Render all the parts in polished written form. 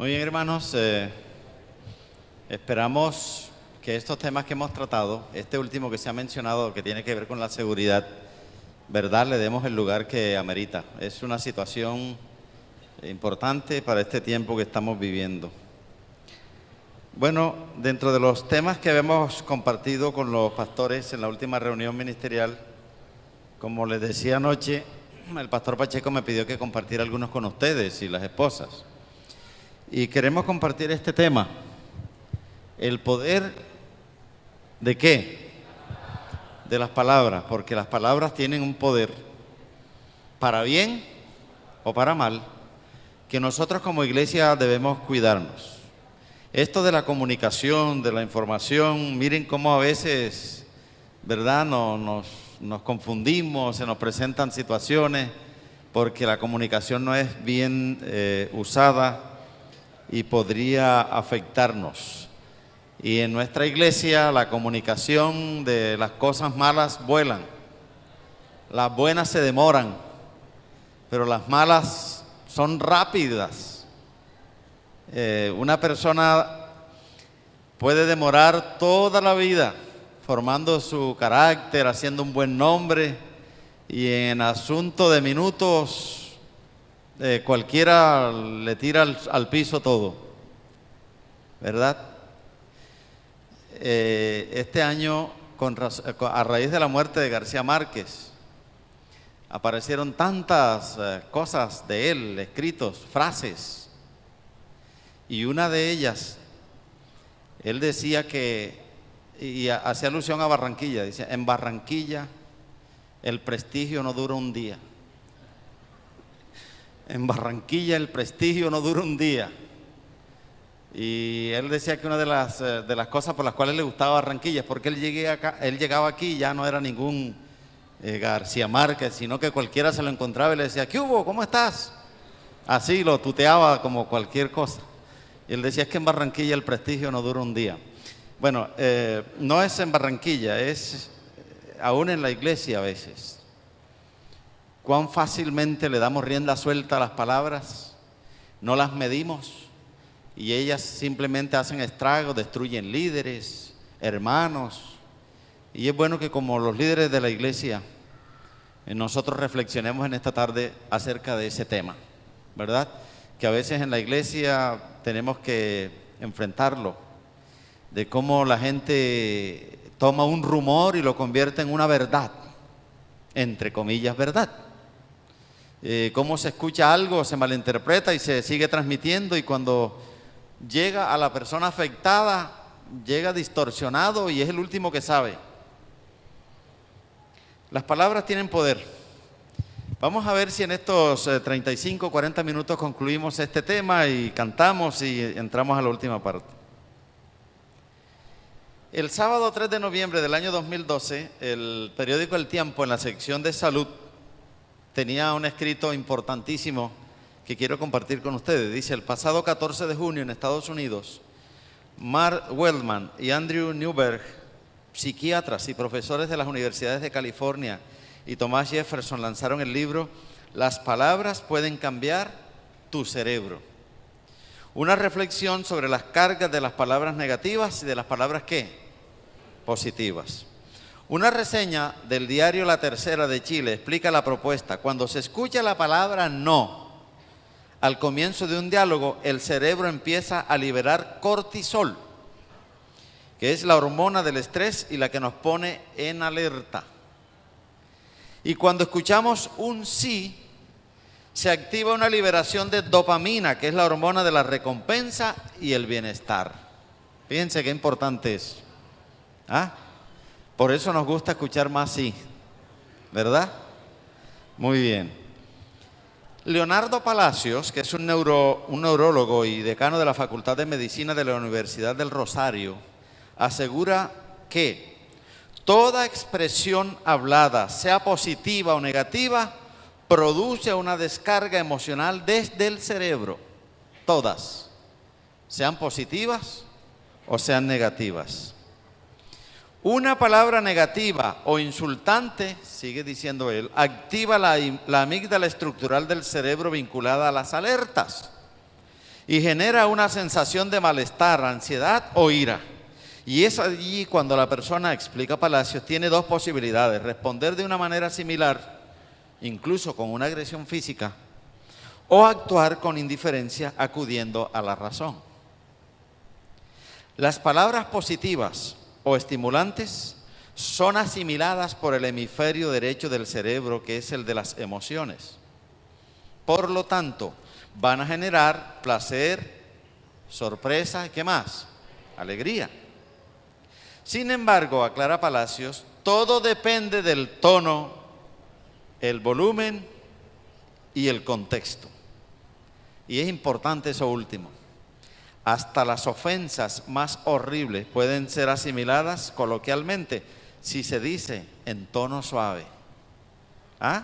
Muy bien, hermanos, esperamos que estos temas que hemos tratado, este último que se ha mencionado, que tiene que ver con la seguridad, ¿verdad?, le demos el lugar que amerita. Es una situación importante para este tiempo que estamos viviendo. Bueno, dentro de los temas que habíamos compartido con los pastores en la última reunión ministerial, como les decía anoche, el pastor Pacheco me pidió que compartiera algunos con ustedes y las esposas. Y queremos compartir este tema, el poder ¿de qué? De las palabras, porque las palabras tienen un poder, para bien o para mal, que nosotros como iglesia debemos cuidarnos. Esto de la comunicación, de la información, miren cómo a veces, ¿verdad?, nos confundimos, se nos presentan situaciones, porque la comunicación no es bien usada y podría afectarnos. Y en nuestra iglesia la comunicación de las cosas malas vuelan, las buenas se demoran, pero las malas son rápidas. Una persona puede demorar toda la vida formando su carácter, haciendo un buen nombre, y en asunto de minutos cualquiera le tira al piso todo, ¿verdad? Este año, a raíz de la muerte de García Márquez, aparecieron tantas cosas de él, escritos, frases, y una de ellas, él decía que, y hacía alusión a Barranquilla, dice: en Barranquilla el prestigio no dura un día. En Barranquilla el prestigio no dura un día. Y él decía que una de las cosas por las cuales le gustaba Barranquilla es porque él llegaba aquí y ya no era ningún García Márquez, sino que cualquiera se lo encontraba y le decía: ¿qué hubo? ¿Cómo estás? Así lo tuteaba como cualquier cosa. Y él decía: es que en Barranquilla el prestigio no dura un día. Bueno, no es en Barranquilla, es aún en la iglesia a veces. Cuán fácilmente le damos rienda suelta a las palabras, no las medimos y ellas simplemente hacen estragos, destruyen líderes, hermanos. Y es bueno que como los líderes de la iglesia, nosotros reflexionemos en esta tarde acerca de ese tema, ¿verdad? Que a veces en la iglesia tenemos que enfrentarlo, de cómo la gente toma un rumor y lo convierte en una verdad, entre comillas, verdad. Cómo se escucha algo, se malinterpreta y se sigue transmitiendo, y cuando llega a la persona afectada, llega distorsionado y es el último que sabe. Las palabras tienen poder. Vamos a ver si en estos 35, 40 minutos concluimos este tema y cantamos y entramos a la última parte. El sábado 3 de noviembre del año 2012, el periódico El Tiempo, en la sección de salud, tenía un escrito importantísimo que quiero compartir con ustedes. Dice: el pasado 14 de junio en Estados Unidos, Mark Wellman y Andrew Newberg, psiquiatras y profesores de las universidades de California, y Thomas Jefferson lanzaron el libro Las palabras pueden cambiar tu cerebro. Una reflexión sobre las cargas de las palabras negativas y de las palabras ¿qué? Positivas. Una reseña del diario La Tercera de Chile explica la propuesta. Cuando se escucha la palabra no al comienzo de un diálogo, el cerebro empieza a liberar cortisol, que es la hormona del estrés y la que nos pone en alerta. Y cuando escuchamos un sí, se activa una liberación de dopamina, que es la hormona de la recompensa y el bienestar. Fíjense qué importante es. Por eso nos gusta escuchar más sí, ¿verdad? Muy bien. Leonardo Palacios, que es un neurólogo y decano de la Facultad de Medicina de la Universidad del Rosario, asegura que toda expresión hablada, sea positiva o negativa, produce una descarga emocional desde el cerebro. Todas, sean positivas o sean negativas. Una palabra negativa o insultante, sigue diciendo él, activa la amígdala estructural del cerebro vinculada a las alertas. y genera una sensación de malestar, ansiedad o ira. Y es allí cuando la persona, explica Palacios, tiene dos posibilidades: responder de una manera similar, incluso con una agresión física, o actuar con indiferencia acudiendo a la razón. Las palabras positivas o estimulantes son asimiladas por el hemisferio derecho del cerebro, que es el de las emociones. Por lo tanto, van a generar placer, sorpresa, ¿qué más? Alegría. Sin embargo, aclara Palacios, todo depende del tono, el volumen y el contexto. Y es importante eso último. Hasta las ofensas más horribles pueden ser asimiladas coloquialmente si se dice en tono suave. ¿Ah?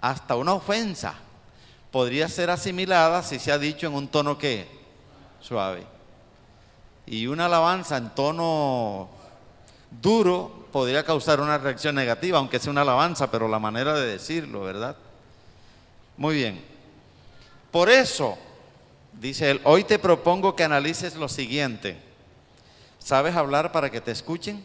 Hasta una ofensa podría ser asimilada si se ha dicho en un tono ¿qué? Suave. Y una alabanza en tono duro podría causar una reacción negativa, aunque sea una alabanza, pero la manera de decirlo, ¿verdad? Muy bien. Por eso, dice él, hoy te propongo que analices lo siguiente. ¿Sabes hablar para que te escuchen?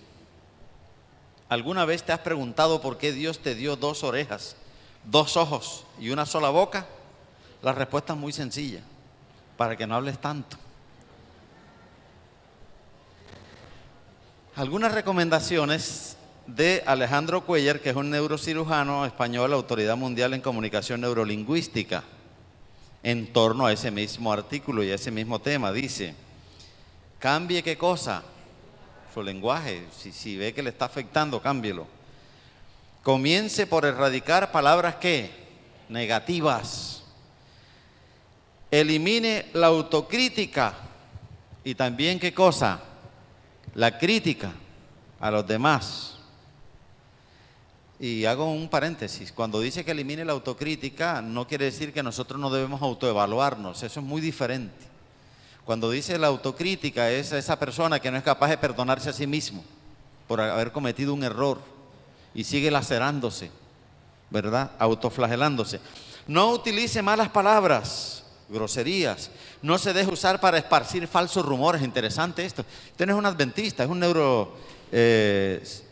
¿Alguna vez te has preguntado por qué Dios te dio 2 orejas, 2 ojos y una sola boca? La respuesta es muy sencilla: para que no hables tanto. Algunas recomendaciones de Alejandro Cuéllar, que es un neurocirujano español, autoridad mundial en comunicación neurolingüística, en torno a ese mismo artículo y a ese mismo tema. Dice: cambie ¿qué cosa? Su lenguaje. Si ve que le está afectando, cámbielo. Comience por erradicar palabras ¿qué? Negativas. Elimine la autocrítica y también ¿qué cosa? La crítica a los demás. Y hago un paréntesis: cuando dice que elimine la autocrítica, no quiere decir que nosotros no debemos autoevaluarnos. Eso es muy diferente. Cuando dice la autocrítica, es esa persona que no es capaz de perdonarse a sí mismo por haber cometido un error y sigue lacerándose, ¿verdad? Autoflagelándose. No utilice malas palabras, groserías. No se deje usar para esparcir falsos rumores. Interesante esto. Usted no es un adventista, es un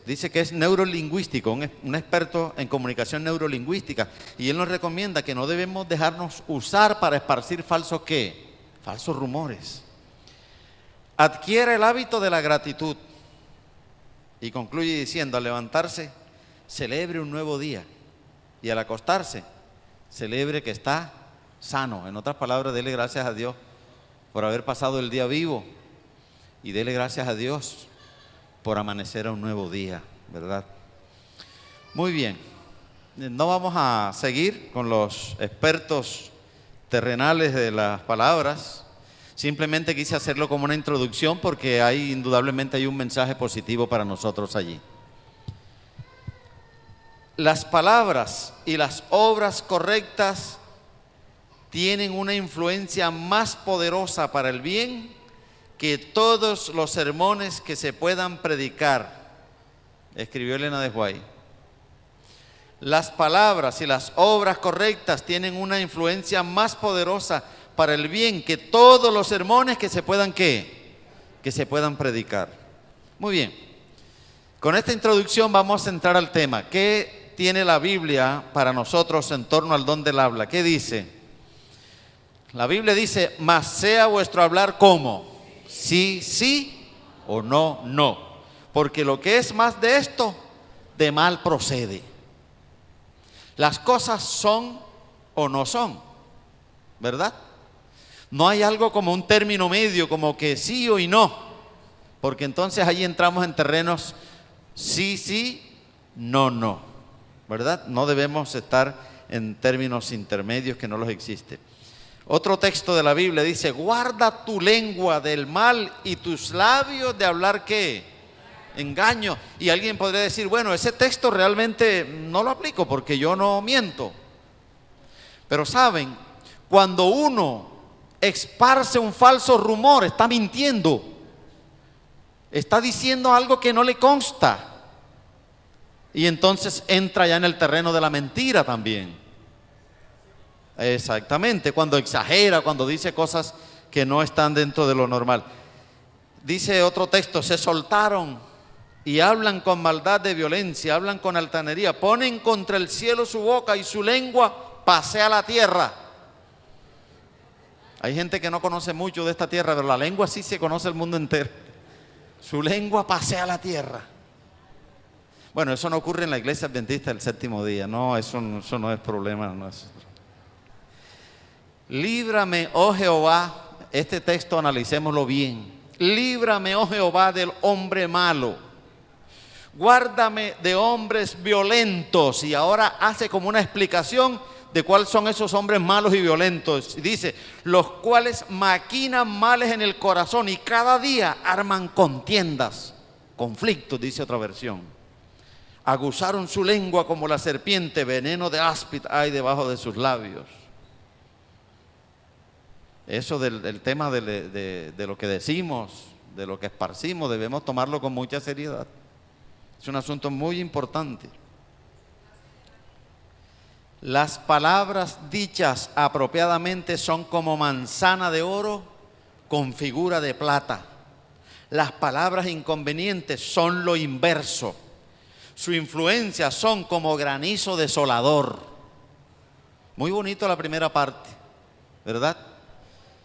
dice que es neurolingüístico, un experto en comunicación neurolingüística, y él nos recomienda que no debemos dejarnos usar para esparcir falsos ¿qué? Falsos rumores. Adquiere el hábito de la gratitud. Y concluye diciendo: al levantarse, celebre un nuevo día, y al acostarse, celebre que está sano. En otras palabras, dele gracias a Dios por haber pasado el día vivo, y dele gracias a Dios por amanecer a un nuevo día, ¿verdad? Muy bien, no vamos a seguir con los expertos terrenales de las palabras. Simplemente quise hacerlo como una introducción porque indudablemente hay un mensaje positivo para nosotros allí. Las palabras y las obras correctas tienen una influencia más poderosa para el bien que todos los sermones que se puedan predicar, escribió Elena de White. Las palabras y las obras correctas tienen una influencia más poderosa para el bien que todos los sermones que se puedan ¿qué? Que se puedan predicar. Muy bien. Con esta introducción vamos a entrar al tema. ¿Qué tiene la Biblia para nosotros en torno al don del habla? ¿Qué dice? La Biblia dice: mas sea vuestro hablar ¿cómo? Sí, sí, o no, no. Porque lo que es más de esto, de mal procede. Las cosas son o no son, ¿verdad? No hay algo como un término medio, como que sí o y no, porque entonces ahí entramos en terrenos sí, sí, no, no, ¿verdad? No debemos estar en términos intermedios que no los existen. Otro texto de la Biblia dice: guarda tu lengua del mal y tus labios de hablar ¿qué? Engaño. Y alguien podría decir: bueno, ese texto realmente no lo aplico porque yo no miento. Pero saben, cuando uno esparce un falso rumor, está mintiendo, está diciendo algo que no le consta, y entonces entra ya en el terreno de la mentira también. Exactamente, cuando exagera, cuando dice cosas que no están dentro de lo normal. Dice otro texto, se soltaron y hablan con maldad de violencia, hablan con altanería, ponen contra el cielo su boca y su lengua pasea la tierra. Hay gente que no conoce mucho de esta tierra, pero la lengua sí se conoce el mundo entero. Su lengua pasea la tierra. Bueno, eso no ocurre en la iglesia adventista del séptimo día. No, eso no es problema. No es. Líbrame, oh Jehová. Este texto analicémoslo bien. Líbrame, oh Jehová, del hombre malo. Guárdame de hombres violentos. Y ahora hace como una explicación de cuáles son esos hombres malos y violentos. Dice, los cuales maquinan males en el corazón y cada día arman contiendas, conflictos, dice otra versión. Aguzaron su lengua como la serpiente, veneno de áspid hay debajo de sus labios. Eso del tema de lo que decimos, de lo que esparcimos, debemos tomarlo con mucha seriedad. Es un asunto muy importante. Las palabras dichas apropiadamente son como manzana de oro con figura de plata. Las palabras inconvenientes son lo inverso. Su influencia son como granizo desolador. Muy bonito la primera parte, ¿verdad?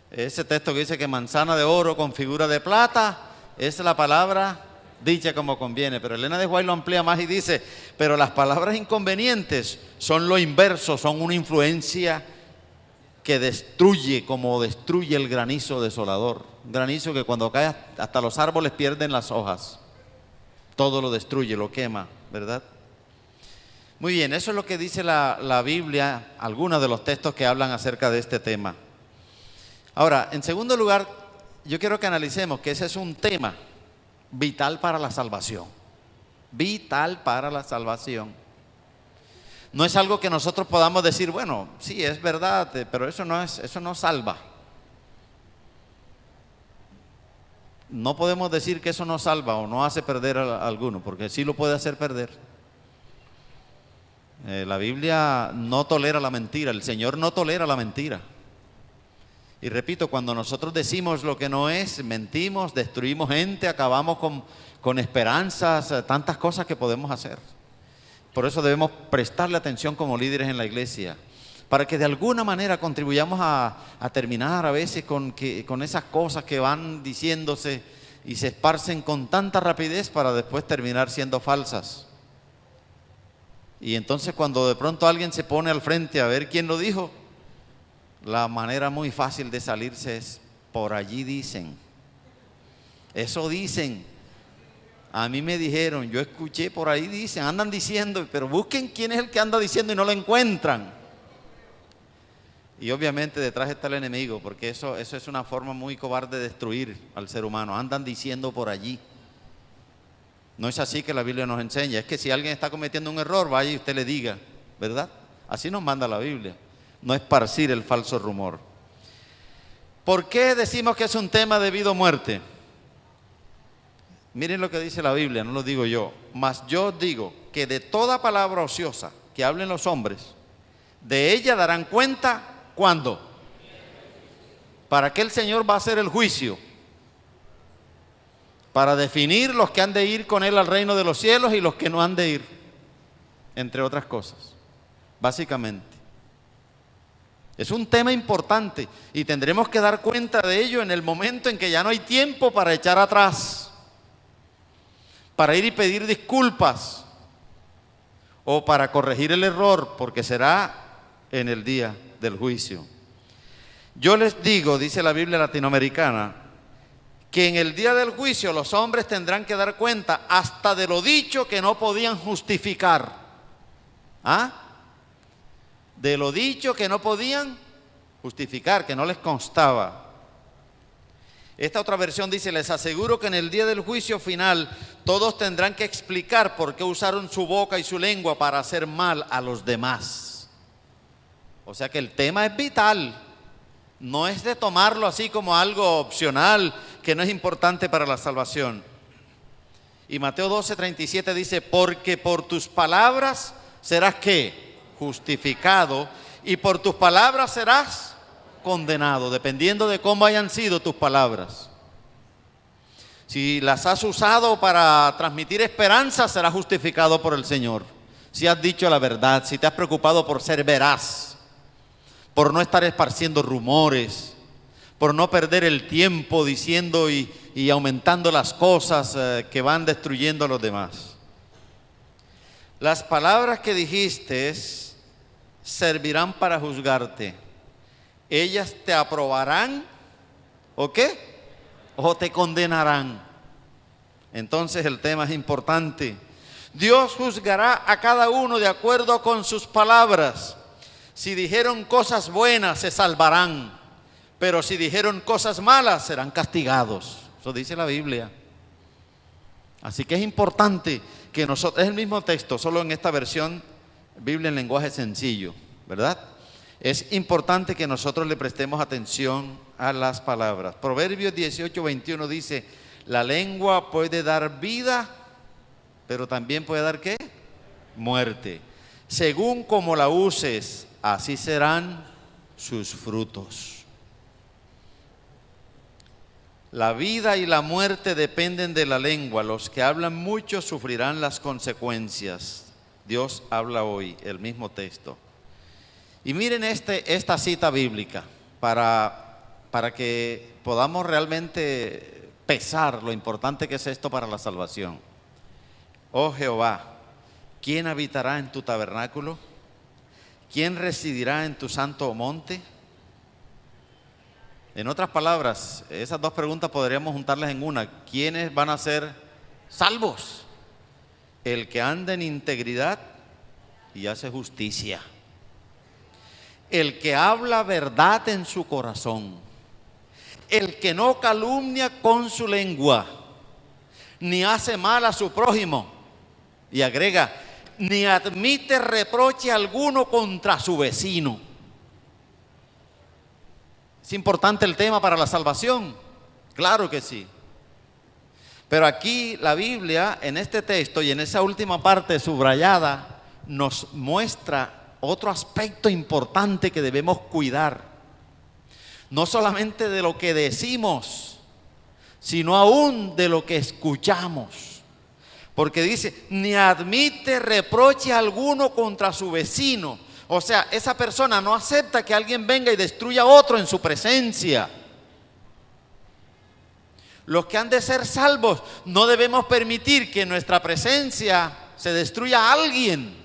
Ese texto que dice que manzana de oro con figura de plata, es la palabra dicha como conviene. Pero Elena de White lo amplía más y dice, pero las palabras inconvenientes son lo inverso, son una influencia que destruye como destruye el granizo desolador. Un granizo que cuando cae hasta los árboles pierden las hojas. Todo lo destruye, lo quema, ¿verdad? Muy bien, eso es lo que dice la Biblia, algunos de los textos que hablan acerca de este tema. Ahora, en segundo lugar, yo quiero que analicemos que ese es un tema vital para la salvación. Vital para la salvación. No es algo que nosotros podamos decir, bueno, sí, es verdad, pero eso no salva. No podemos decir que eso no salva o no hace perder a alguno, porque sí lo puede hacer perder. La Biblia no tolera la mentira, el Señor no tolera la mentira. Y repito, cuando nosotros decimos lo que no es, mentimos, destruimos gente, acabamos con esperanzas, tantas cosas que podemos hacer. Por eso debemos prestarle atención como líderes en la iglesia, para que de alguna manera contribuyamos a terminar a veces con esas cosas que van diciéndose y se esparcen con tanta rapidez para después terminar siendo falsas. Y entonces cuando de pronto alguien se pone al frente a ver quién lo dijo, la manera muy fácil de salirse es, por allí dicen, eso dicen, a mí me dijeron, yo escuché, por ahí dicen, andan diciendo, pero busquen quién es el que anda diciendo y no lo encuentran. Y obviamente detrás está el enemigo, porque eso es una forma muy cobarde de destruir al ser humano, andan diciendo por allí. No es así que la Biblia nos enseña, es que si alguien está cometiendo un error, vaya y usted le diga, ¿verdad? Así nos manda la Biblia. No esparcir el falso rumor. ¿Por qué decimos que es un tema de vida o muerte? Miren lo que dice la Biblia, no lo digo yo. Mas yo digo que de toda palabra ociosa que hablen los hombres, de ella darán cuenta, ¿cuándo? ¿Para qué el Señor va a hacer el juicio? Para definir los que han de ir con Él al reino de los cielos y los que no han de ir, entre otras cosas, básicamente. Es un tema importante y tendremos que dar cuenta de ello en el momento en que ya no hay tiempo para echar atrás, para ir y pedir disculpas o para corregir el error, porque será en el día del juicio. Yo les digo, dice la Biblia latinoamericana, que en el día del juicio los hombres tendrán que dar cuenta hasta de lo dicho que no podían justificar. ¿Ah? De lo dicho que no podían justificar, que no les constaba. Esta otra versión dice, les aseguro que en el día del juicio final todos tendrán que explicar por qué usaron su boca y su lengua para hacer mal a los demás. O sea que el tema es vital, no es de tomarlo así como algo opcional, que no es importante para la salvación. Y Mateo 12:37 dice, porque por tus palabras serás ¿qué? Justificado, y por tus palabras serás condenado, dependiendo de cómo hayan sido tus palabras. Si las has usado para transmitir esperanza, serás justificado por el Señor. Si has dicho la verdad, si te has preocupado por ser veraz, por no estar esparciendo rumores, por no perder el tiempo diciendo y aumentando las cosas que van destruyendo a los demás. Las palabras que dijiste servirán para juzgarte. Ellas te aprobarán, ¿o qué? O te condenarán. Entonces el tema es importante. Dios juzgará a cada uno de acuerdo con sus palabras. Si dijeron cosas buenas, se salvarán. Pero si dijeron cosas malas, serán castigados. Eso dice la Biblia. Así que es importante que nosotros, es el mismo texto, solo en esta versión, Biblia en lenguaje sencillo, ¿verdad? Es importante que nosotros le prestemos atención a las palabras. Proverbios 18:21 dice, la lengua puede dar vida, pero también puede dar ¿qué? Muerte. Según como la uses, así serán sus frutos. La vida y la muerte dependen de la lengua. Los que hablan mucho sufrirán las consecuencias. Dios habla hoy, el mismo texto. Y miren esta cita bíblica para que podamos realmente pesar lo importante que es esto para la salvación. Oh Jehová, ¿quién habitará en tu tabernáculo? ¿Quién residirá en tu santo monte? En otras palabras, esas dos preguntas podríamos juntarlas en una. ¿Quiénes van a ser salvos? El que anda en integridad y hace justicia. El que habla verdad en su corazón. El que no calumnia con su lengua, ni hace mal a su prójimo. Y agrega, ni admite reproche alguno contra su vecino. ¿Es importante el tema para la salvación? Claro que sí. Pero aquí la Biblia, en este texto y en esa última parte subrayada, nos muestra otro aspecto importante que debemos cuidar. No solamente de lo que decimos, sino aún de lo que escuchamos. Porque dice, ni admite reproche alguno contra su vecino. O sea, esa persona no acepta que alguien venga y destruya a otro en su presencia. Los que han de ser salvos, no debemos permitir que en nuestra presencia se destruya a alguien.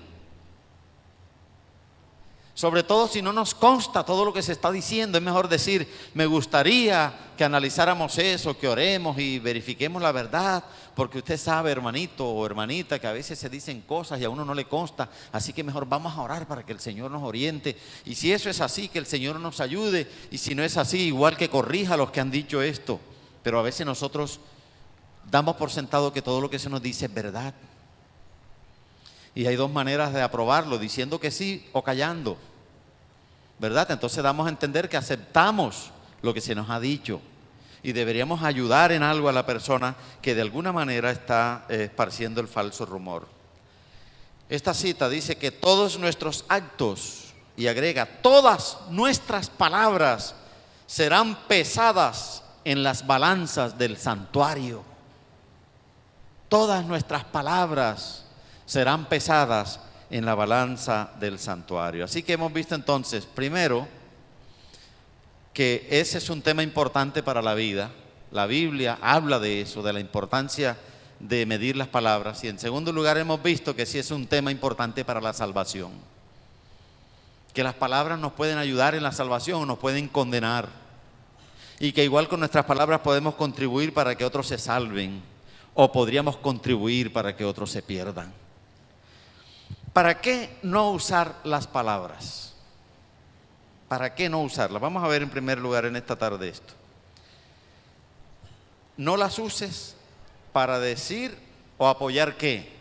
Sobre todo si no nos consta todo lo que se está diciendo, es mejor decir, me gustaría que analizáramos eso, que oremos y verifiquemos la verdad, porque usted sabe, hermanito o hermanita, que a veces se dicen cosas y a uno no le consta, así que mejor vamos a orar para que el Señor nos oriente, y si eso es así, que el Señor nos ayude, y si no es así, igual que corrija a los que han dicho esto. Pero a veces nosotros damos por sentado que todo lo que se nos dice es verdad, y hay dos maneras de aprobarlo, diciendo que sí o callando, ¿verdad? Entonces damos a entender que aceptamos lo que se nos ha dicho y deberíamos ayudar en algo a la persona que de alguna manera está esparciendo el falso rumor. Esta cita dice que todos nuestros actos, y agrega, todas nuestras palabras serán pesadas en las balanzas del santuario. Todas nuestras palabras serán pesadas en la balanza del santuario. Así que hemos visto entonces, primero, que ese es un tema importante para la vida. La Biblia habla de eso, de la importancia de medir las palabras. Y en segundo lugar hemos visto que sí es un tema importante para la salvación. Que las palabras nos pueden ayudar en la salvación o nos pueden condenar. Y que igual con nuestras palabras podemos contribuir para que otros se salven. O podríamos contribuir para que otros se pierdan. ¿Para qué no usar las palabras? ¿Para qué no usarlas? Vamos a ver en primer lugar en esta tarde esto. No las uses para decir o apoyar ¿qué?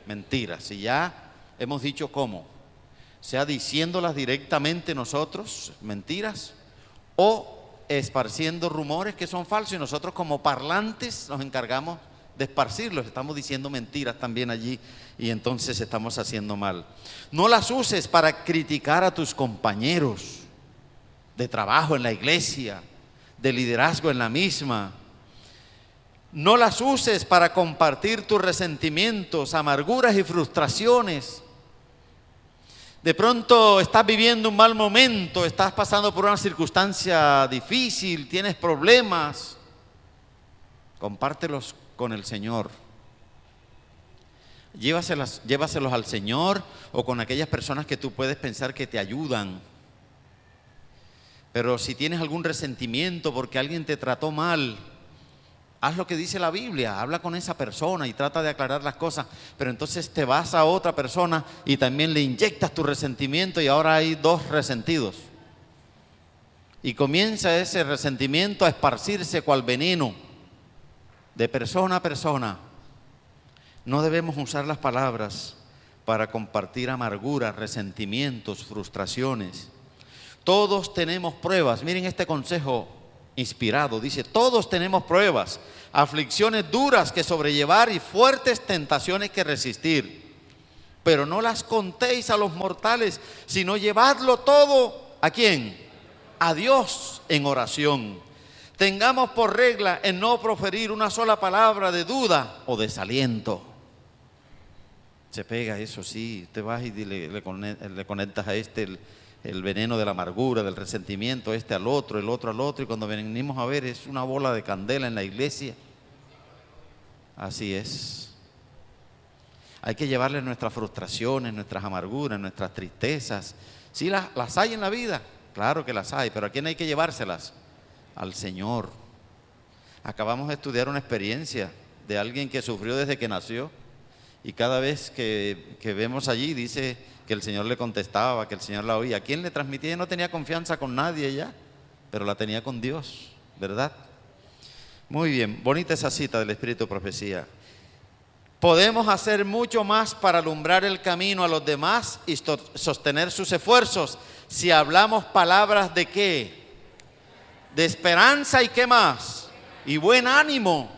Mentiras. Y ya hemos dicho cómo. Sea diciéndolas directamente nosotros, mentiras, o esparciendo rumores que son falsos y nosotros como parlantes nos encargamos de esparcirlos, estamos diciendo mentiras también allí y entonces estamos haciendo mal. No las uses para criticar a tus compañeros de trabajo en la iglesia, de liderazgo en la misma. No las uses para compartir tus resentimientos, amarguras y frustraciones. De pronto estás viviendo un mal momento, estás pasando por una circunstancia difícil, tienes problemas. Compártelos con el Señor. Llévaselos al Señor o con aquellas personas que tú puedes pensar que te ayudan. Pero si tienes algún resentimiento porque alguien te trató mal, haz lo que dice la Biblia, habla con esa persona y trata de aclarar las cosas, pero entonces te vas a otra persona y también le inyectas tu resentimiento y ahora hay dos resentidos. Y comienza ese resentimiento a esparcirse cual veneno de persona a persona. No debemos usar las palabras para compartir amarguras, resentimientos, frustraciones. Todos tenemos pruebas. Miren este consejo inspirado. Dice, todos tenemos pruebas, aflicciones duras que sobrellevar y fuertes tentaciones que resistir. Pero no las contéis a los mortales, sino llevadlo todo, ¿a quién? A Dios en oración. Tengamos por regla en no proferir una sola palabra de duda o desaliento. Se pega eso, sí. Te vas y le conectas a el veneno de la amargura, del resentimiento, al otro, el otro al otro. Y cuando venimos a ver, es una bola de candela en la iglesia. Así es. Hay que llevarle nuestras frustraciones, nuestras amarguras, nuestras tristezas. Sí, las hay en la vida. Claro que las hay, pero ¿a quién hay que llevárselas? Al Señor. Acabamos de estudiar una experiencia de alguien que sufrió desde que nació y cada vez que vemos allí dice que el Señor le contestaba, que el Señor la oía. ¿A quién le transmitía? Ella no tenía confianza con nadie ya, pero la tenía con Dios, ¿verdad? Muy bien, bonita esa cita del Espíritu de Profecía. Podemos hacer mucho más para alumbrar el camino a los demás y sostener sus esfuerzos si hablamos palabras de ¿qué? De esperanza y ¿qué más? Y buen ánimo.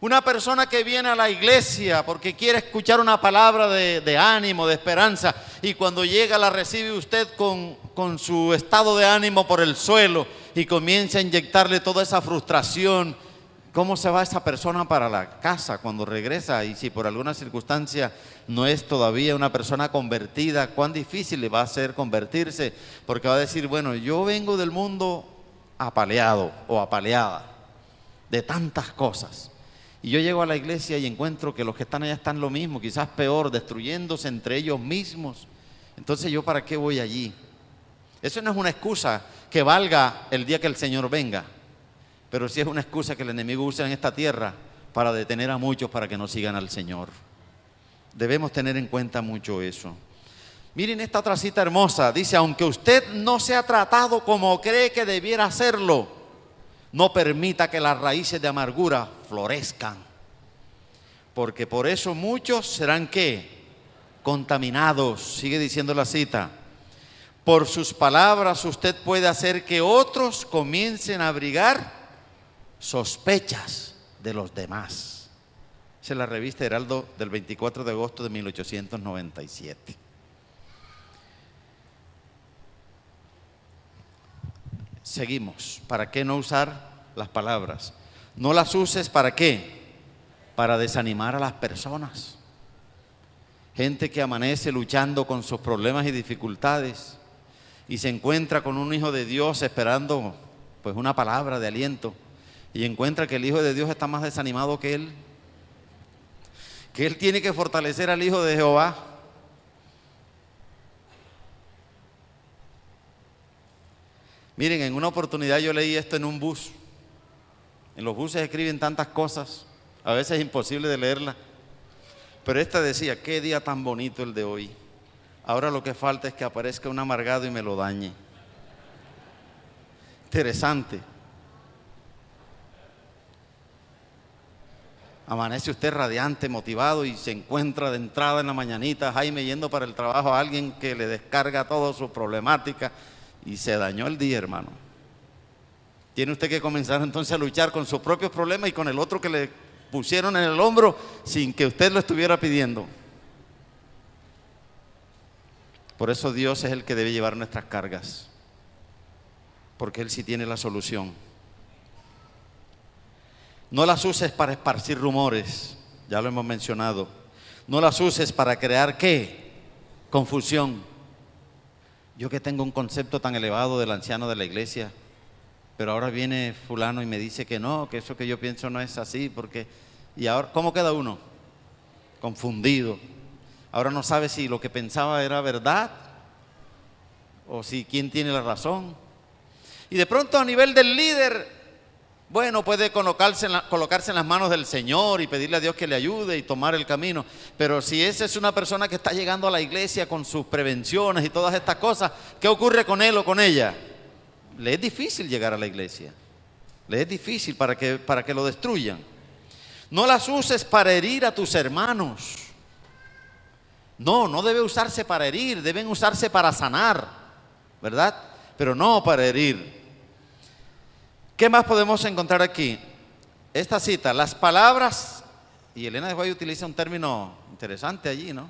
Una persona que viene a la iglesia porque quiere escuchar una palabra de ánimo, de esperanza, y cuando llega la recibe usted con su estado de ánimo por el suelo y comienza a inyectarle toda esa frustración. ¿Cómo se va esa persona para la casa cuando regresa? Y si por alguna circunstancia no es todavía una persona convertida, ¿cuán difícil le va a ser convertirse? Porque va a decir, bueno, yo vengo del mundo apaleado o apaleada de tantas cosas. Y yo llego a la iglesia y encuentro que los que están allá están lo mismo, quizás peor, destruyéndose entre ellos mismos. Entonces, ¿yo para qué voy allí? Eso no es una excusa que valga el día que el Señor venga, pero sí es una excusa que el enemigo usa en esta tierra para detener a muchos para que no sigan al Señor. Debemos tener en cuenta mucho eso. Miren esta otra cita hermosa. Dice, aunque usted no sea tratado como cree que debiera hacerlo, no permita que las raíces de amargura florezcan, porque por eso muchos serán ¿qué? Contaminados. Sigue diciendo la cita. Por sus palabras usted puede hacer que otros comiencen a abrigar sospechas de los demás. Esa es la revista Heraldo del 24 de agosto de 1897. Seguimos. ¿Para qué no usar las palabras? No las uses ¿para qué? Para desanimar a las personas. Gente que amanece luchando con sus problemas y dificultades y se encuentra con un hijo de Dios esperando pues una palabra de aliento y encuentra que el hijo de Dios está más desanimado que él tiene que fortalecer al hijo de Jehová. Miren, en una oportunidad yo leí esto en un bus. En los buses escriben tantas cosas, a veces es imposible de leerlas. Pero esta decía, qué día tan bonito el de hoy. Ahora lo que falta es que aparezca un amargado y me lo dañe. Interesante. Amanece usted radiante, motivado y se encuentra de entrada en la mañanita Jaime yendo para el trabajo a alguien que le descarga toda su problemática y se dañó el día, hermano. Tiene usted que comenzar entonces a luchar con sus propios problemas y con el otro que pusieron en el hombro sin que usted lo estuviera pidiendo. Por eso Dios es el que debe llevar nuestras cargas, porque Él sí tiene la solución. No las uses para esparcir rumores, ya lo hemos mencionado. No las uses para crear, ¿qué? Confusión. Yo que tengo un concepto tan elevado del anciano de la iglesia, pero ahora viene fulano y me dice que no, que eso que yo pienso no es así, porque... Y ahora, ¿cómo queda uno? Confundido. Ahora no sabe si lo que pensaba era verdad o si quién tiene la razón. Y de pronto a nivel del líder, bueno, puede colocarse en las manos del Señor y pedirle a Dios que le ayude y tomar el camino. Pero si esa es una persona que está llegando a la iglesia con sus prevenciones y todas estas cosas, ¿qué ocurre con él o con ella? Le es difícil llegar a la iglesia. Le es difícil para que lo destruyan. No las uses para herir a tus hermanos. No debe usarse para herir, deben usarse para sanar, ¿verdad? Pero no para herir. ¿Qué más podemos encontrar aquí? Esta cita, las palabras, y Elena de Guay utiliza un término interesante allí, ¿no?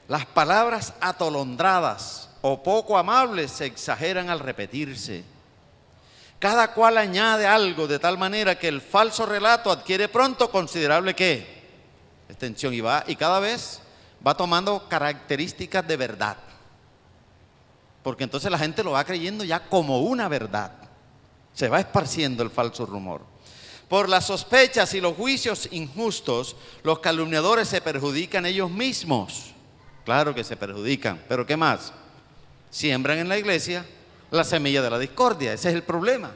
Las palabras atolondradas o poco amables se exageran al repetirse. Cada cual añade algo de tal manera que el falso relato adquiere pronto considerable ¿qué? Extensión y cada vez va tomando características de verdad. Porque entonces la gente lo va creyendo ya como una verdad. Se va esparciendo el falso rumor. Por las sospechas y los juicios injustos, los calumniadores se perjudican ellos mismos. Claro que se perjudican, pero ¿qué más? Siembran en la iglesia la semilla de la discordia. Ese es el problema,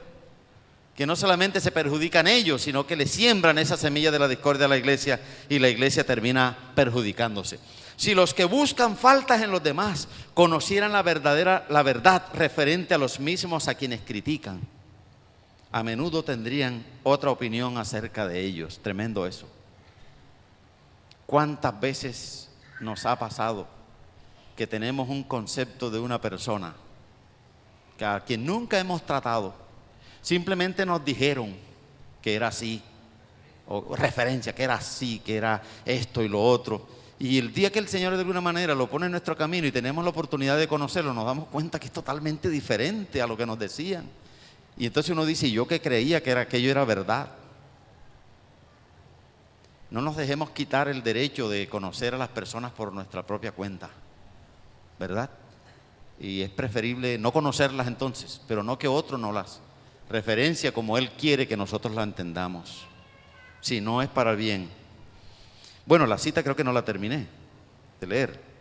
que no solamente se perjudican ellos, sino que le siembran esa semilla de la discordia a la iglesia y la iglesia termina perjudicándose. Si los que buscan faltas en los demás conocieran la verdad referente a los mismos a quienes critican, a menudo tendrían otra opinión acerca de ellos. Tremendo eso. ¿Cuántas veces nos ha pasado que tenemos un concepto de una persona que a quien nunca hemos tratado, simplemente nos dijeron que era así, o referencia, que era así, que era esto y lo otro, y el día que el Señor de alguna manera lo pone en nuestro camino y tenemos la oportunidad de conocerlo, nos damos cuenta que es totalmente diferente a lo que nos decían, y entonces uno dice, yo que creía que aquello era verdad. No nos dejemos quitar el derecho de conocer a las personas por nuestra propia cuenta, ¿verdad? Y es preferible no conocerlas entonces, pero no que otro no las referencia como Él quiere que nosotros la entendamos, si no es para el bien. Bueno, la cita creo que no la terminé de leer.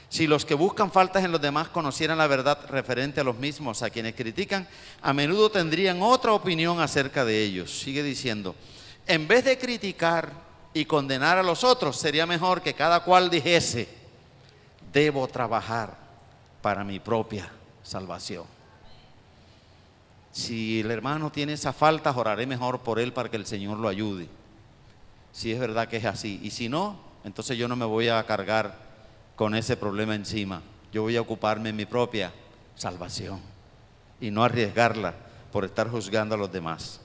Si los que buscan faltas en los demás conocieran la verdad referente a los mismos a quienes critican, a menudo tendrían otra opinión acerca de ellos. Sigue diciendo, en vez de criticar y condenar a los otros, sería mejor que cada cual dijese, debo trabajar para mi propia salvación. Si el hermano tiene esas faltas, oraré mejor por él para que el Señor lo ayude. Si es verdad que es así. Y si no, entonces yo no me voy a cargar con ese problema encima. Yo voy a ocuparme en mi propia salvación y no arriesgarla por estar juzgando a los demás.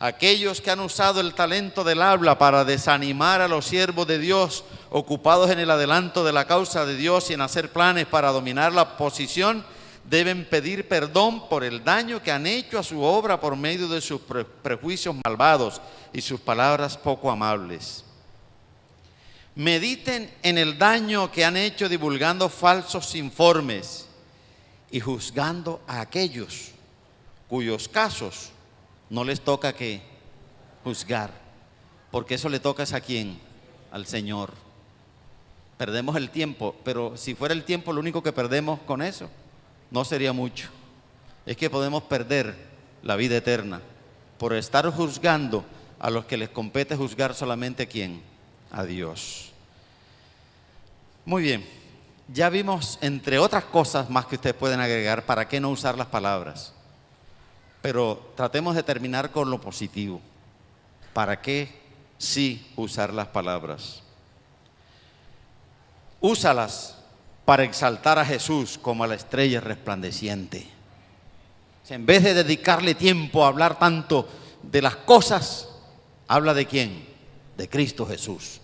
Aquellos que han usado el talento del habla para desanimar a los siervos de Dios, ocupados en el adelanto de la causa de Dios y en hacer planes para dominar la posición, deben pedir perdón por el daño que han hecho a su obra por medio de sus prejuicios malvados y sus palabras poco amables. Mediten en el daño que han hecho divulgando falsos informes y juzgando a aquellos cuyos casos no les toca que juzgar, porque eso le toca a ¿quién? Al Señor. Perdemos el tiempo, pero si fuera el tiempo lo único que perdemos con eso, no sería mucho. Es que podemos perder la vida eterna por estar juzgando a los que les compete juzgar solamente ¿a quién? A Dios. Muy bien, ya vimos entre otras cosas más que ustedes pueden agregar para qué no usar las palabras. Pero tratemos de terminar con lo positivo. ¿Para qué sí usar las palabras? Úsalas para exaltar a Jesús como a la estrella resplandeciente. En vez de dedicarle tiempo a hablar tanto de las cosas, Habla de quién, de Cristo Jesús.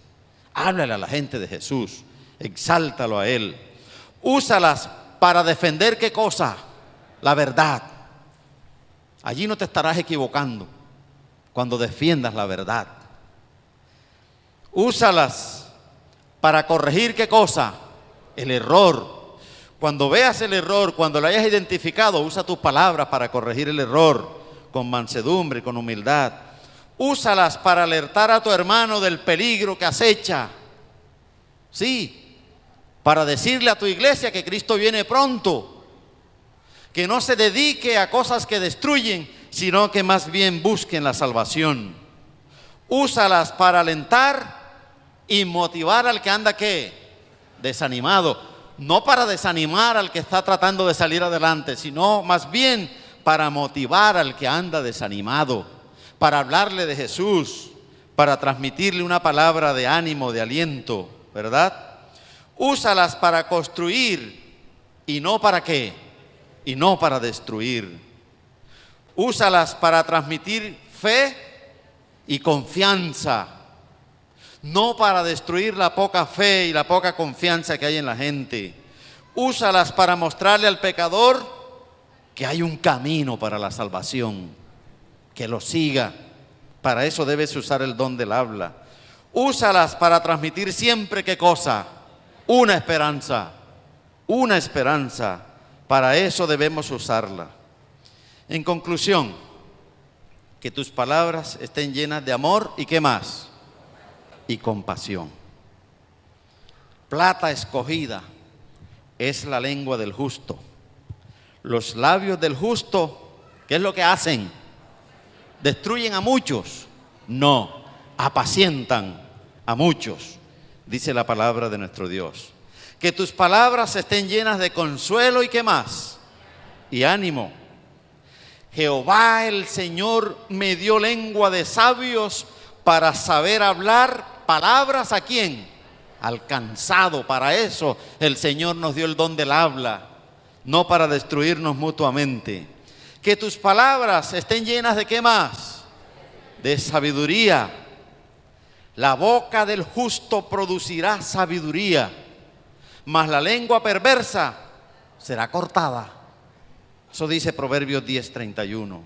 Háblale a la gente de Jesús, exáltalo a Él. Úsalas para defender ¿qué cosa? La verdad. Allí no te estarás equivocando cuando defiendas la verdad. Úsalas para corregir ¿qué cosa? El error. Cuando veas el error, cuando lo hayas identificado, usa tus palabras para corregir el error con mansedumbre, con humildad. Úsalas para alertar a tu hermano del peligro que acecha. Sí, para decirle a tu iglesia que Cristo viene pronto, que no se dedique a cosas que destruyen, sino que más bien busquen la salvación. Úsalas para alentar y motivar al que anda ¿qué? Desanimado. No para desanimar al que está tratando de salir adelante, sino más bien para motivar al que anda desanimado, para hablarle de Jesús, para transmitirle una palabra de ánimo, de aliento, ¿verdad? Úsalas para construir y no para ¿qué? Y no para destruir. Úsalas para transmitir fe y confianza, no para destruir la poca fe y la poca confianza que hay en la gente. Úsalas para mostrarle al pecador que hay un camino para la salvación, que lo siga. Para eso debes usar el don del habla. Úsalas para transmitir siempre ¿qué cosa? Una esperanza. Una esperanza. Para eso debemos usarla. En conclusión, que tus palabras estén llenas de amor y ¿qué más? Y compasión. Plata escogida es la lengua del justo. Los labios del justo, ¿qué es lo que hacen? ¿Destruyen a muchos? No, apacientan a muchos, dice la palabra de nuestro Dios. Que tus palabras estén llenas de consuelo y ¿qué más? Y ánimo. Jehová el Señor me dio lengua de sabios para saber hablar palabras ¿a quién? Al cansado. Para eso el Señor nos dio el don del habla, no para destruirnos mutuamente. Que tus palabras estén llenas de ¿qué más? De sabiduría. La boca del justo producirá sabiduría, mas la lengua perversa será cortada. Eso dice Proverbios 10:31.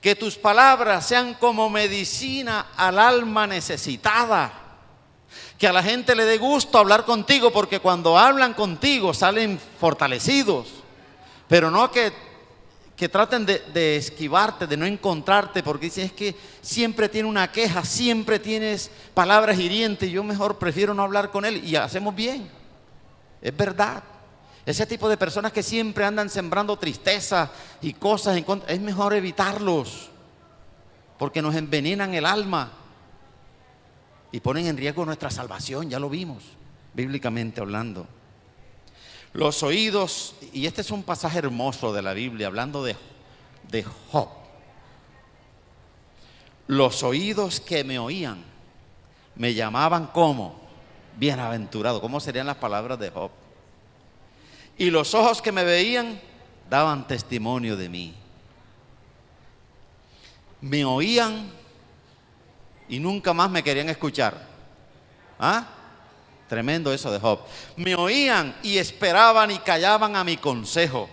Que tus palabras sean como medicina al alma necesitada. Que a la gente le dé gusto hablar contigo, porque cuando hablan contigo salen fortalecidos. Pero no que traten de esquivarte, de no encontrarte, porque dicen es que siempre tiene una queja, siempre tienes palabras hirientes, yo mejor prefiero no hablar con él, y hacemos bien, es verdad. Ese tipo de personas que siempre andan sembrando tristeza y cosas en contra, es mejor evitarlos, porque nos envenenan el alma y ponen en riesgo nuestra salvación, ya lo vimos, bíblicamente hablando. Los oídos, y este es un pasaje hermoso de la Biblia, hablando de Job. Los oídos que me oían me llamaban como bienaventurado. ¿Cómo serían las palabras de Job? Y los ojos que me veían daban testimonio de mí. Me oían y nunca más me querían escuchar. ¿Ah? Tremendo eso de Job. Me oían y esperaban y callaban a mi consejo.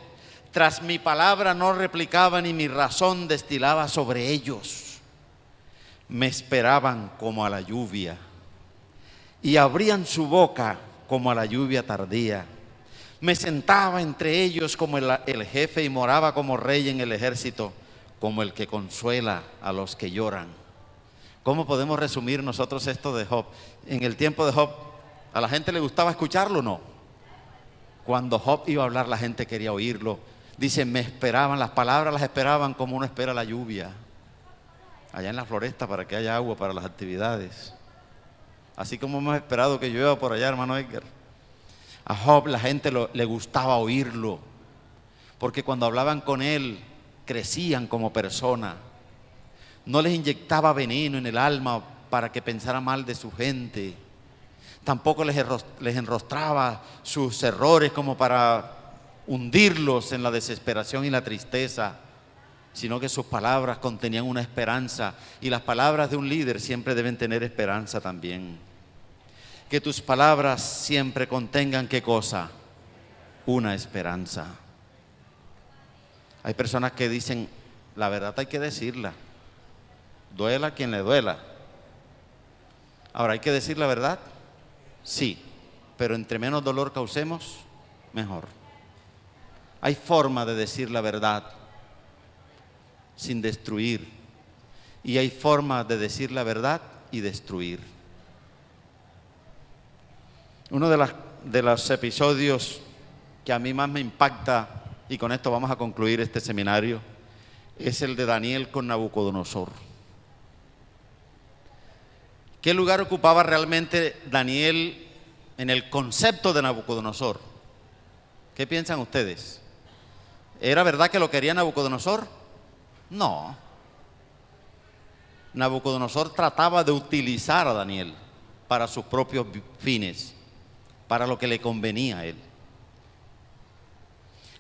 Tras mi palabra no replicaban y mi razón destilaba sobre ellos. Me esperaban como a la lluvia y abrían su boca como a la lluvia tardía. Me sentaba entre ellos como el jefe y moraba como rey en el ejército, como el que consuela a los que lloran. ¿Cómo podemos resumir nosotros esto de Job? En el tiempo de Job, ¿a la gente le gustaba escucharlo o no? Cuando Job iba a hablar, la gente quería oírlo. Dice, me esperaban, las palabras las esperaban como uno espera la lluvia allá en la floresta para que haya agua para las actividades. Así como hemos esperado que llueva por allá, hermano Edgar. A Job la gente le gustaba oírlo, porque cuando hablaban con él crecían como persona. No les inyectaba veneno en el alma para que pensara mal de su gente. Tampoco les enrostraba sus errores como para hundirlos en la desesperación y la tristeza. sino que sus palabras contenían una esperanza, y las palabras de un líder siempre deben tener esperanza también. Que tus palabras siempre contengan, ¿qué cosa? Una esperanza. Hay personas que dicen, la verdad hay que decirla, duela a quien le duela. Ahora, ¿hay que decir la verdad? Sí, pero entre menos dolor causemos, mejor. Hay forma de decir la verdad sin destruir, y hay forma de decir la verdad y destruir. Uno de los episodios que a mí más me impacta, y con esto vamos a concluir este seminario, es el de Daniel con Nabucodonosor. ¿Qué lugar ocupaba realmente Daniel en el concepto de Nabucodonosor? ¿Qué piensan ustedes? ¿Era verdad que lo quería Nabucodonosor? No. Nabucodonosor trataba de utilizar a Daniel para sus propios fines, para lo que le convenía a él.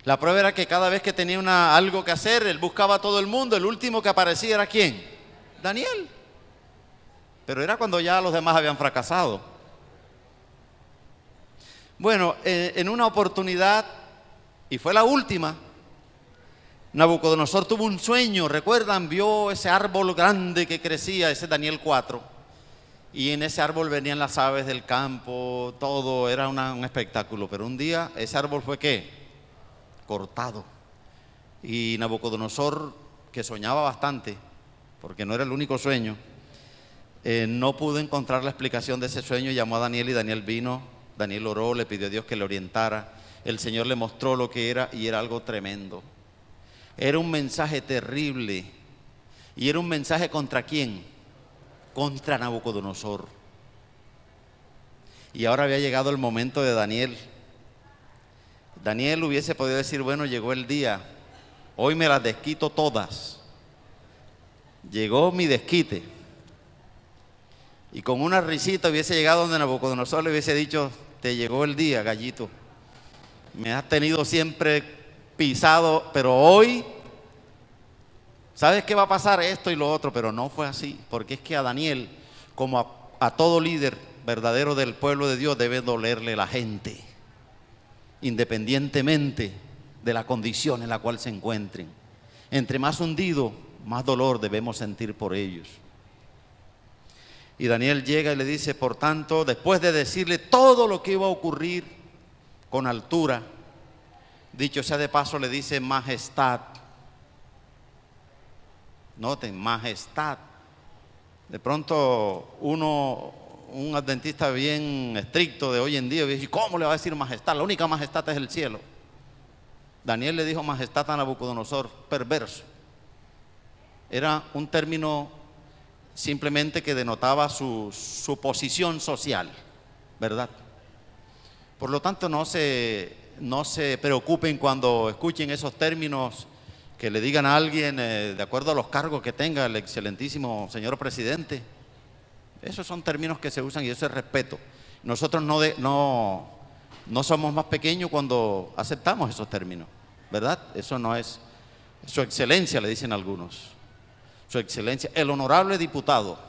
La prueba era que cada vez que tenía algo que hacer, él buscaba a todo el mundo. El último que aparecía era ¿quién? Daniel. Pero era cuando ya los demás habían fracasado. Bueno, en una oportunidad, y fue la última, Nabucodonosor tuvo un sueño. ¿Recuerdan? Vio ese árbol grande que crecía, ese Daniel 4. Y en ese árbol venían las aves del campo, todo, era un espectáculo. Pero un día ese árbol fue ¿qué? Cortado. Y Nabucodonosor, que soñaba bastante, porque no era el único sueño, no pudo encontrar la explicación de ese sueño. Llamó a Daniel y Daniel vino. Daniel oró, le pidió a Dios que le orientara. El Señor le mostró lo que era, y era algo tremendo. Era un mensaje terrible. ¿Y era un mensaje contra quién? Contra Nabucodonosor. Y ahora había llegado el momento de Daniel. Daniel hubiese podido decir, bueno, llegó el día, hoy me las desquito todas. Llegó mi desquite. Y con una risita hubiese llegado donde Nabucodonosor le hubiese dicho, te llegó el día, gallito. Me has tenido siempre pisado, pero hoy, ¿sabes qué va a pasar? Esto y lo otro. Pero no fue así, porque es que a Daniel, como a todo líder verdadero del pueblo de Dios, debe dolerle la gente, independientemente de la condición en la cual se encuentren. Entre más hundido, más dolor debemos sentir por ellos. Y Daniel llega y le dice, por tanto, después de decirle todo lo que iba a ocurrir con altura, dicho sea de paso, le dice majestad. Noten, majestad. De pronto un adventista bien estricto de hoy en día dice, ¿cómo le va a decir majestad? La única majestad es el cielo. Daniel le dijo majestad a Nabucodonosor, perverso. Era un término simplemente que denotaba su posición social, ¿verdad? Por lo tanto, no se preocupen cuando escuchen esos términos, que le digan a alguien de acuerdo a los cargos que tenga el excelentísimo señor presidente. Esos son términos que se usan y eso es respeto. Nosotros no somos más pequeños cuando aceptamos esos términos, ¿verdad? Eso no es, su excelencia le dicen algunos. Su excelencia, el honorable diputado.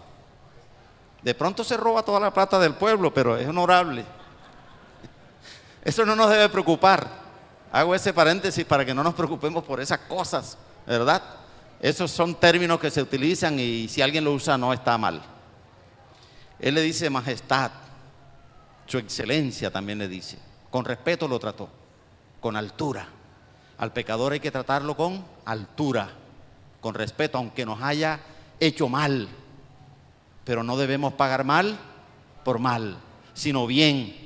De pronto se roba toda la plata del pueblo, pero es honorable. Eso no nos debe preocupar. Hago ese paréntesis para que no nos preocupemos por esas cosas, ¿verdad? Esos son términos que se utilizan y si alguien lo usa no está mal. Él le dice majestad, su excelencia también le dice. Con respeto lo trató, con altura. Al pecador hay que tratarlo con altura, con respeto, aunque nos haya hecho mal. Pero no debemos pagar mal por mal, sino bien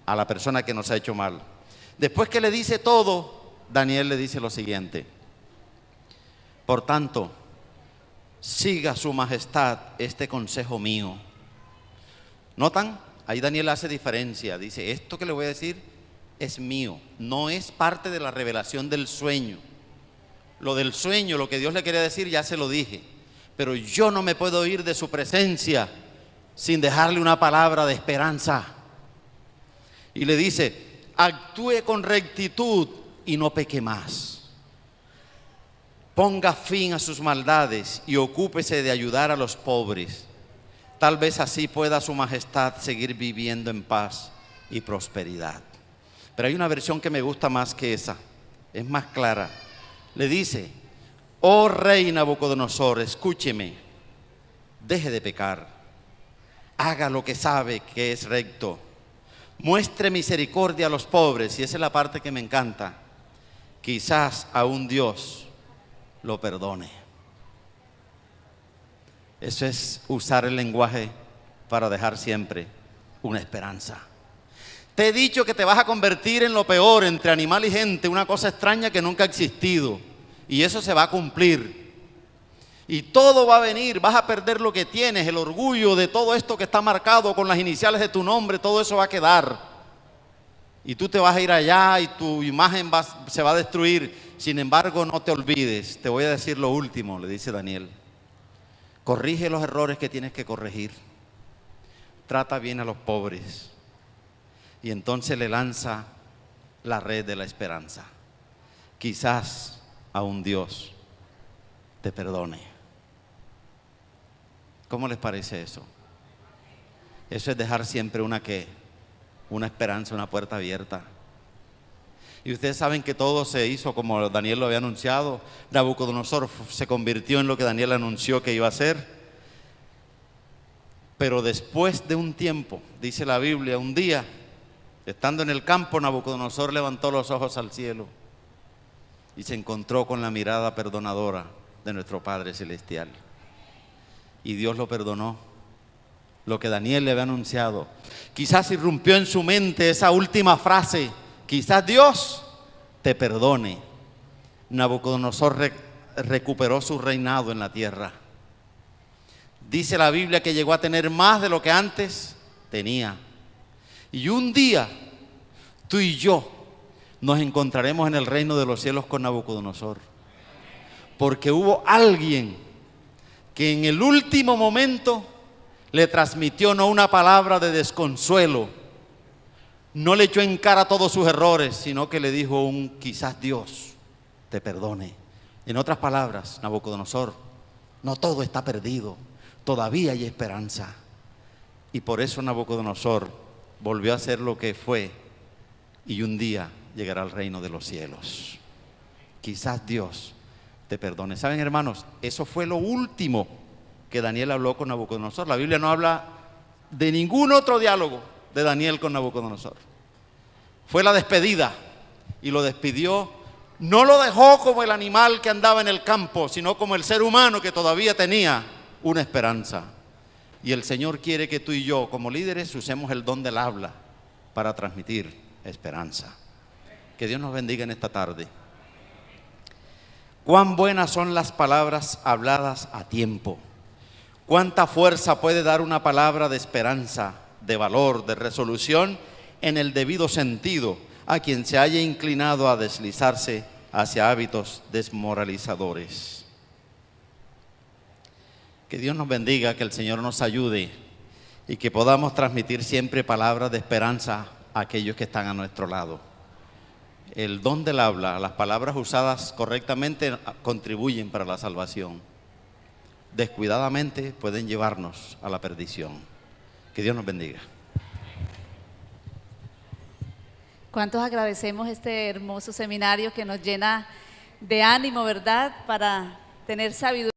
a la persona que nos ha hecho mal. Después que le dice todo, Daniel le dice lo siguiente: por tanto, siga su majestad este consejo mío. ¿Notan? Ahí Daniel hace diferencia. Dice, esto que le voy a decir es mío, no es parte de la revelación del sueño. Lo del sueño, lo que Dios le quería decir, ya se lo dije. Pero yo no me puedo ir de su presencia sin dejarle una palabra de esperanza. Y le dice, actúe con rectitud y no peque más. ponga fin a sus maldades y ocúpese de ayudar a los pobres. Tal vez así pueda su majestad seguir viviendo en paz y prosperidad. Pero hay una versión que me gusta más que esa, es más clara. Le dice: oh rey Nabucodonosor, escúcheme, deje de pecar, haga lo que sabe que es recto, muestre misericordia a los pobres, y esa es la parte que me encanta. Quizás aún Dios lo perdone. Eso es usar el lenguaje para dejar siempre una esperanza. Te he dicho que te vas a convertir en lo peor entre animal y gente, una cosa extraña que nunca ha existido, y eso se va a cumplir. Y todo va a venir, vas a perder lo que tienes, el orgullo de todo esto que está marcado con las iniciales de tu nombre, todo eso va a quedar. Y tú te vas a ir allá y tu imagen se va a destruir. Sin embargo, no te olvides, te voy a decir lo último, le dice Daniel. Corrige los errores que tienes que corregir. Trata bien a los pobres. Y entonces le lanza la red de la esperanza. Quizás aún Dios te perdone. ¿Cómo les parece eso? Eso es dejar siempre una esperanza, una puerta abierta. Y ustedes saben que todo se hizo como Daniel lo había anunciado. Nabucodonosor se convirtió en lo que Daniel anunció que iba a hacer. Pero después de un tiempo, dice la Biblia, un día, estando en el campo, Nabucodonosor levantó los ojos al cielo y se encontró con la mirada perdonadora de nuestro Padre Celestial. Y Dios lo perdonó, lo que Daniel le había anunciado. Quizás irrumpió en su mente esa última frase: quizás Dios te perdone. Nabucodonosor recuperó su reinado en la tierra. Dice la Biblia que llegó a tener más de lo que antes tenía. Y un día, tú y yo nos encontraremos en el reino de los cielos con Nabucodonosor. Porque hubo alguien que en el último momento le transmitió no una palabra de desconsuelo, no le echó en cara todos sus errores, sino que le dijo quizás Dios te perdone. En otras palabras, Nabucodonosor, no todo está perdido, todavía hay esperanza. Y por eso Nabucodonosor volvió a ser lo que fue y un día llegará al reino de los cielos. Quizás Dios te perdone. ¿Saben, hermanos? Eso fue lo último que Daniel habló con Nabucodonosor. La Biblia no habla de ningún otro diálogo de Daniel con Nabucodonosor. Fue la despedida, y lo despidió. No lo dejó como el animal que andaba en el campo, sino como el ser humano que todavía tenía una esperanza. Y el Señor quiere que tú y yo, como líderes, usemos el don del habla para transmitir esperanza. Que Dios nos bendiga en esta tarde. Cuán buenas son las palabras habladas a tiempo. Cuánta fuerza puede dar una palabra de esperanza, de valor, de resolución en el debido sentido a quien se haya inclinado a deslizarse hacia hábitos desmoralizadores. Que Dios nos bendiga, que el Señor nos ayude y que podamos transmitir siempre palabras de esperanza a aquellos que están a nuestro lado. El don del habla, las palabras usadas correctamente contribuyen para la salvación. Descuidadamente pueden llevarnos a la perdición. Que Dios nos bendiga. ¿Cuántos agradecemos este hermoso seminario que nos llena de ánimo, verdad? Para tener sabiduría.